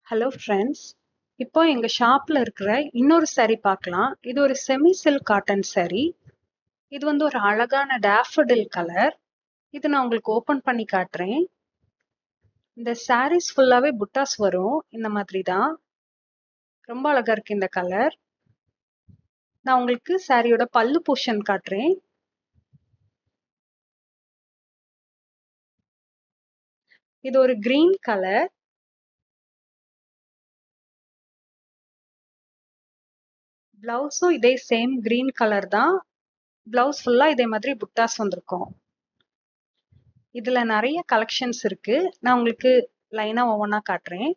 Hello friends, இப்போ எங்கள் ஷாப்பில் இருக்கிற இன்னொரு saree பார்க்கலாம். இது ஒரு செமி சில்க் காட்டன் saree. இது வந்து ஒரு அழகான டேஃபடில் கலர். இது நான் உங்களுக்கு ஓப்பன் பண்ணி காட்டுறேன். இந்த sarees ஃபுல்லாகவே புட்டாஸ் வரும். இந்த மாதிரி தான் ரொம்ப அழகா இருக்கு இந்த கலர். நான் உங்களுக்கு சாரியோட பல்லு போர்ஷன் காட்டுறேன். இது ஒரு கிரீன் கலர். பிளவுஸும் இதே சேம் கிரீன் கலர் தான். பிளவுஸ் ஃபுல்லா இதே மாதிரி புட்டாஸ் வந்திருக்கும். இதுல நிறைய கலெக்ஷன்ஸ் இருக்கு. நான் உங்களுக்கு லைனா ஒவ்வொன்றா காட்டுறேன்.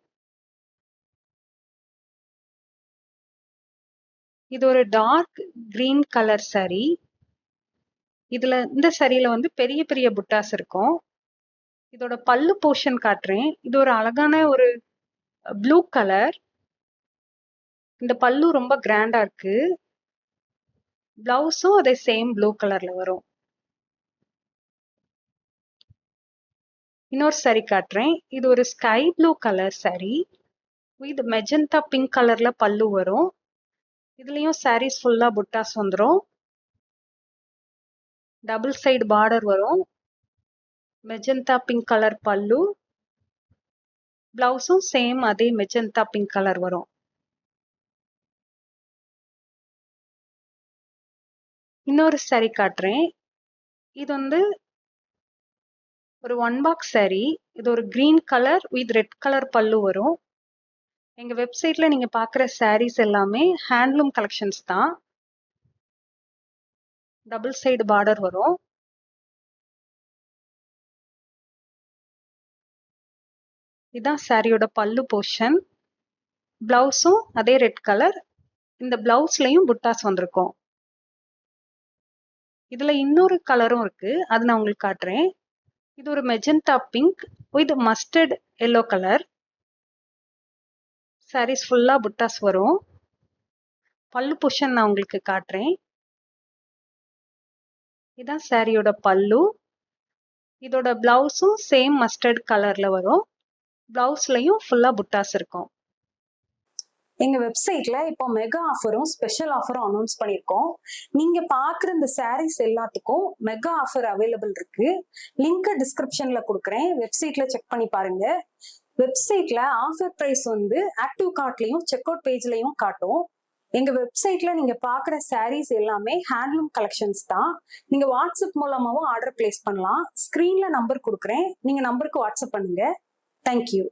இது ஒரு டார்க் கிரீன் கலர் saree. இதுல இந்த சரியில வந்து பெரிய பெரிய புட்டாஸ் இருக்கும். இதோட பல்லு போர்ஷன் காட்டுறேன். இது ஒரு அழகான ஒரு ப்ளூ கலர். இந்த பல்லு ரொம்ப கிராண்டா இருக்கு. பிளவுஸும் அதே சேம் ப்ளூ கலர்ல வரும். இன்னொரு saree காட்டுறேன். இது ஒரு ஸ்கை ப்ளூ கலர் saree. இது மெஜந்தா பிங்க் கலர்ல பல்லு வரும். இதுலயும் sarees ஃபுல்லா புட்டாஸ் வந்துரும். டபுள் சைடு பார்டர் வரும். மெஜந்தா பிங்க் கலர் பல்லு. பிளவுஸும் சேம் அதே மெஜந்தா பிங்க் கலர் வரும். இன்னொரு saree காட்டுறேன். இது வந்து ஒரு ஒன் பாக்ஸ் saree. இது ஒரு green colour with red colour பல்லு வரும். எங்க வெப்சைட்ல நீங்க பாக்குற sarees எல்லாமே ஹேண்ட்லூம் கலெக்ஷன்ஸ் தான். டபுள் சைடு பார்டர் வரும். இதான் சாரியோட பல்லு போர்ஷன். பிளவுஸும் அதே ரெட் கலர். இந்த பிளவுஸ்லயும் புட்டாஸ் வந்திருக்கும். இதுல இன்னொரு கலரும் இருக்கு. அது நான் உங்களுக்கு காட்டுறேன். இது ஒரு magenta pink with mustard yellow colour. sarees ஃபுல்லா புட்டாஸ் வரும். பல்லு போர்ஷன் நான் உங்களுக்கு காட்டுறேன். இதான் சாரியோட பல்லு. இதோட பிளவுஸும் சேம் மஸ்டர்ட் கலர்ல வரும். பிளவுஸ்லயும் ஃபுல்லா புட்டாஸ் இருக்கும். எங்க வெப்சைட்ல இப்போ மெகா ஆஃபரும் ஸ்பெஷல் ஆஃபரும் அனௌன்ஸ் பண்ணியிருக்கோம். நீங்க பாக்குற இந்த சாரீஸ் எல்லாத்துக்கும் மெகா ஆஃபர் அவைலபிள் இருக்கு. லிங்க் டிஸ்கிரிப்ஷன்ல கொடுக்குறேன். வெப்சைட்ல செக் பண்ணி பாருங்க. வெப்சைட்ல ஆஃபர் பிரைஸ் வந்து ஆக்டிவ் கார்ட்லயும் செக் அவுட் பேஜ்லயும் காட்டும். எங்க வெப்சைட்ல நீங்க பாக்குற சாரீஸ் எல்லாமே ஹேண்ட்லூம் கலெக்ஷன்ஸ் தான். நீங்க வாட்ஸ்அப் மூலமாவும் ஆர்டர் பிளேஸ் பண்ணலாம். ஸ்கிரீன்ல நம்பர் கொடுக்குறேன். நீங்க நம்பருக்கு வாட்ஸ்அப் பண்ணுங்க. தேங்க்யூ.